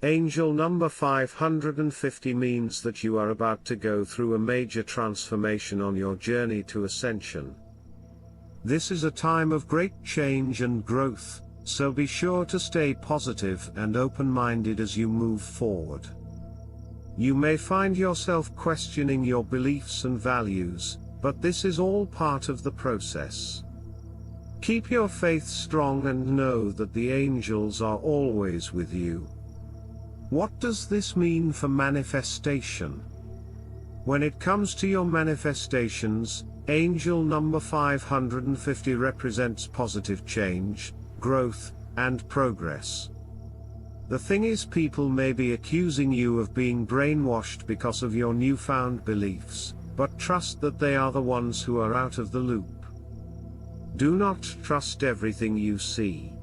Angel number 550 means that you are about to go through a major transformation on your journey to ascension. This is a time of great change and growth, so be sure to stay positive and open-minded as you move forward. You may find yourself questioning your beliefs and values, but this is all part of the process. Keep your faith strong and know that the angels are always with you. What does this mean for manifestation? When it comes to your manifestations, angel number 550 represents positive change, growth, and progress. The thing is, people may be accusing you of being brainwashed because of your newfound beliefs, but trust that they are the ones who are out of the loop. Do not trust everything you see.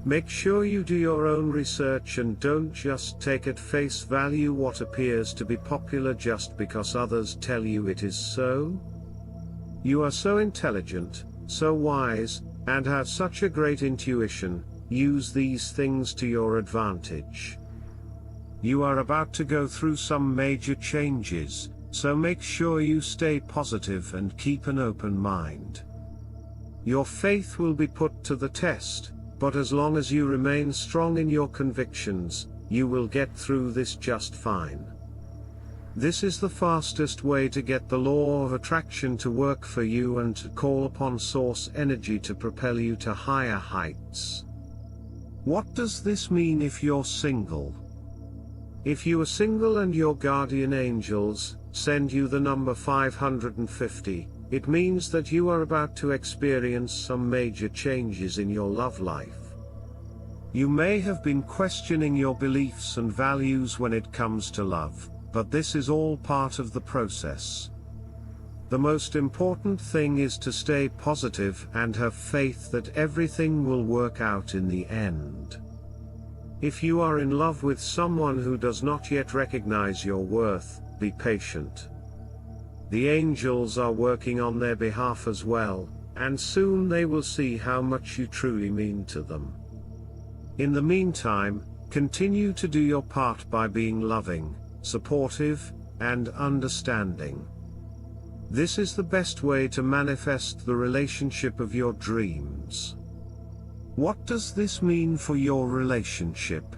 Make sure you do your own research and don't just take at face value what appears to be popular just because others tell you it is so. You are so intelligent, so wise, and have such a great intuition. Use these things to your advantage. You are about to go through some major changes, so make sure you stay positive and keep an open mind. Your faith will be put to the test, but as long as you remain strong in your convictions, you will get through this just fine. This is the fastest way to get the law of attraction to work for you and to call upon source energy to propel you to higher heights. What does this mean if you're single? If you are single and your guardian angels send you the number 550, it means that you are about to experience some major changes in your love life. You may have been questioning your beliefs and values when it comes to love, but this is all part of the process. The most important thing is to stay positive and have faith that everything will work out in the end. If you are in love with someone who does not yet recognize your worth, be patient. The angels are working on their behalf as well, and soon they will see how much you truly mean to them. In the meantime, continue to do your part by being loving, supportive, and understanding. This is the best way to manifest the relationship of your dreams. What does this mean for your relationship?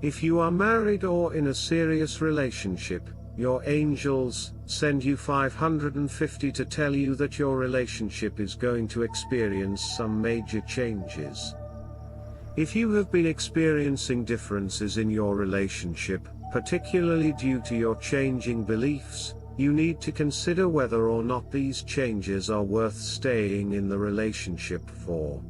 If you are married or in a serious relationship, your angels send you 550 to tell you that your relationship is going to experience some major changes. If you have been experiencing differences in your relationship, particularly due to your changing beliefs, you need to consider whether or not these changes are worth staying in the relationship for.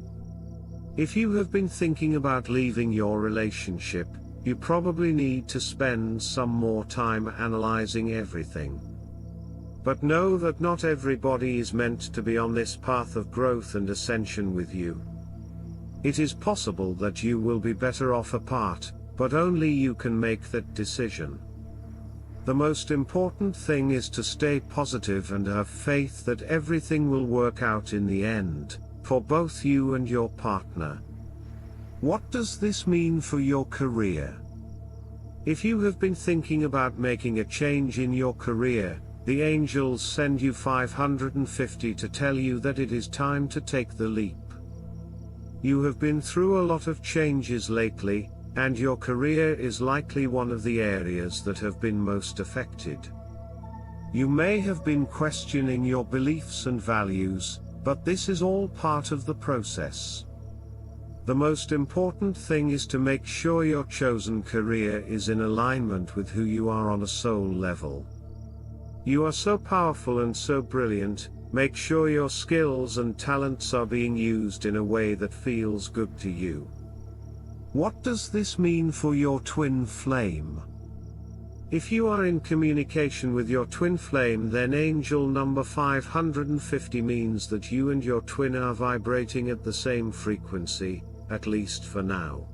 If you have been thinking about leaving your relationship, you probably need to spend some more time analyzing everything. But know that not everybody is meant to be on this path of growth and ascension with you. It is possible that you will be better off apart, but only you can make that decision. The most important thing is to stay positive and have faith that everything will work out in the end, for both you and your partner. What does this mean for your career? If you have been thinking about making a change in your career, the angels send you 550 to tell you that it is time to take the leap. You have been through a lot of changes lately, and your career is likely one of the areas that have been most affected. You may have been questioning your beliefs and values, but this is all part of the process. The most important thing is to make sure your chosen career is in alignment with who you are on a soul level. You are so powerful and so brilliant. Make sure your skills and talents are being used in a way that feels good to you. What does this mean for your twin flame? If you are in communication with your twin flame, then angel number 550 means that you and your twin are vibrating at the same frequency, at least for now.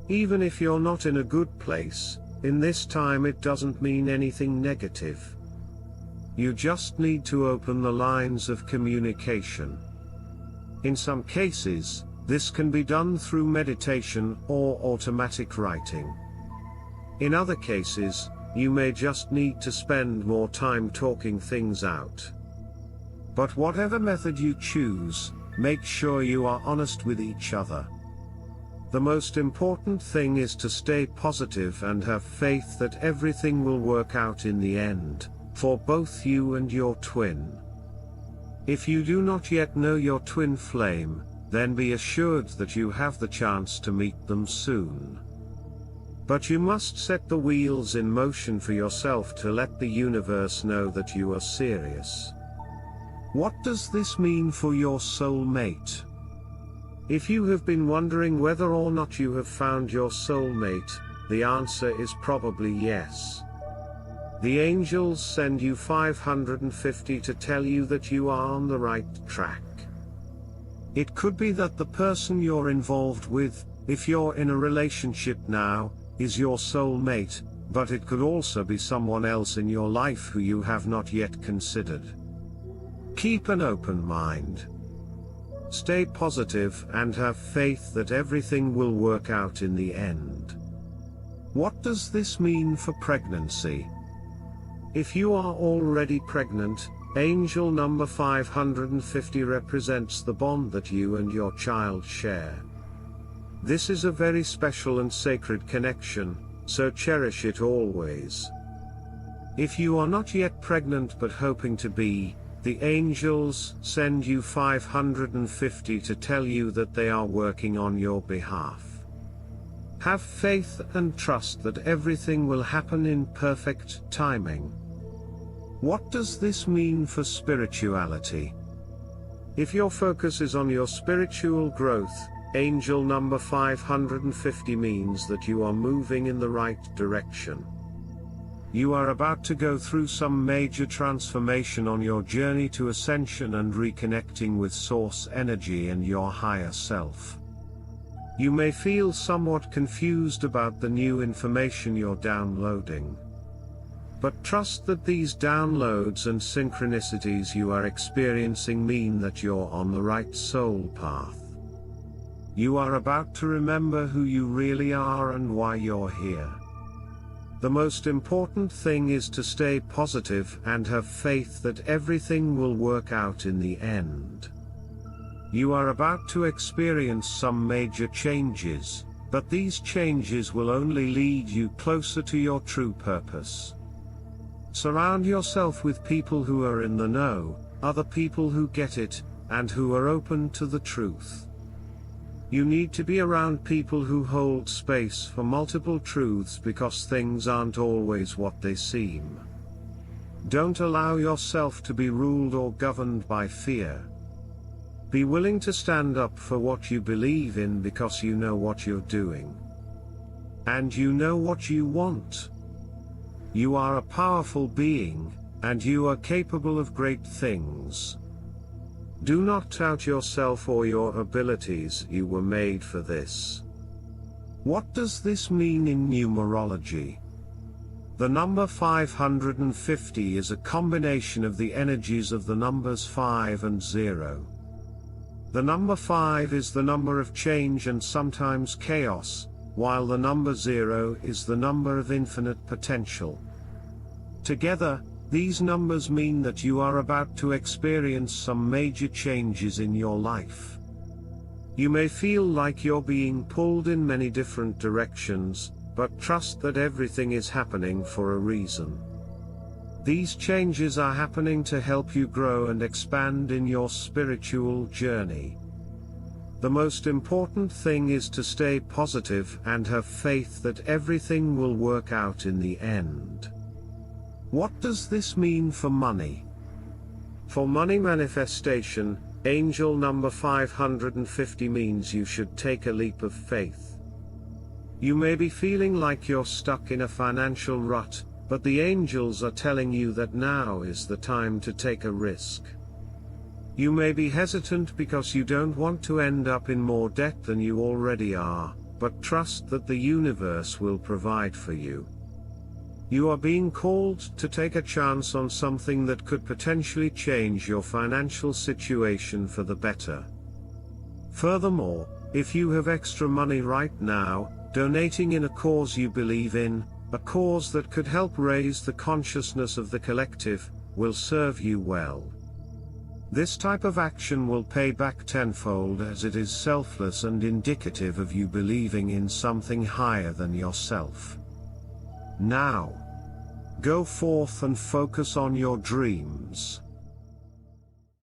Even if you're not in a good place, in this time it doesn't mean anything negative. You just need to open the lines of communication. In some cases, This can be done through meditation or automatic writing. In other cases, you may just need to spend more time talking things out. But whatever method you choose, make sure you are honest with each other. The most important thing is to stay positive and have faith that everything will work out in the end, for both you and your twin. If you do not yet know your twin flame, then be assured that you have the chance to meet them soon. But you must set the wheels in motion for yourself to let the universe know that you are serious. What does this mean for your soulmate? If you have been wondering whether or not you have found your soulmate, the answer is probably yes. The angels send you 550 to tell you that you are on the right track. It could be that the person you're involved with, if you're in a relationship now, is your soulmate, but it could also be someone else in your life who you have not yet considered. Keep an open mind. Stay positive and have faith that everything will work out in the end. What does this mean for pregnancy? If you are already pregnant, angel number 550 represents the bond that you and your child share. This is a very special and sacred connection, so cherish it always. If you are not yet pregnant but hoping to be, the angels send you 550 to tell you that they are working on your behalf. Have faith and trust that everything will happen in perfect timing. What does this mean for spirituality? If your focus is on your spiritual growth, angel number 550 means that you are moving in the right direction. You are about to go through some major transformation on your journey to ascension and reconnecting with source energy and your higher self. You may feel somewhat confused about the new information you're downloading. But trust that these downloads and synchronicities you are experiencing mean that you're on the right soul path. You are about to remember who you really are and why you're here. The most important thing is to stay positive and have faith that everything will work out in the end. You are about to experience some major changes, but these changes will only lead you closer to your true purpose. Surround yourself with people who are in the know, other people who get it, and who are open to the truth. You need to be around people who hold space for multiple truths because things aren't always what they seem. Don't allow yourself to be ruled or governed by fear. Be willing to stand up for what you believe in because you know what you're doing. And you know what you want. You are a powerful being, and you are capable of great things. Do not doubt yourself or your abilities. You were made for this. What does this mean in numerology? The number 550 is a combination of the energies of the numbers 5 and 0. The number 5 is the number of change and sometimes chaos, while the number 0 is the number of infinite potential. Together, these numbers mean that you are about to experience some major changes in your life. You may feel like you're being pulled in many different directions, but trust that everything is happening for a reason. These changes are happening to help you grow and expand in your spiritual journey. The most important thing is to stay positive and have faith that everything will work out in the end. What does this mean for money? For money manifestation, angel number 550 means you should take a leap of faith. You may be feeling like you're stuck in a financial rut, but the angels are telling you that now is the time to take a risk. You may be hesitant because you don't want to end up in more debt than you already are, but trust that the universe will provide for you. You are being called to take a chance on something that could potentially change your financial situation for the better. Furthermore, If you have extra money right now, donating in a cause you believe in, a cause that could help raise the consciousness of the collective, will serve you well. This type of action will pay back tenfold, as it is selfless and indicative of you believing in something higher than yourself. Now, go forth and focus on your dreams.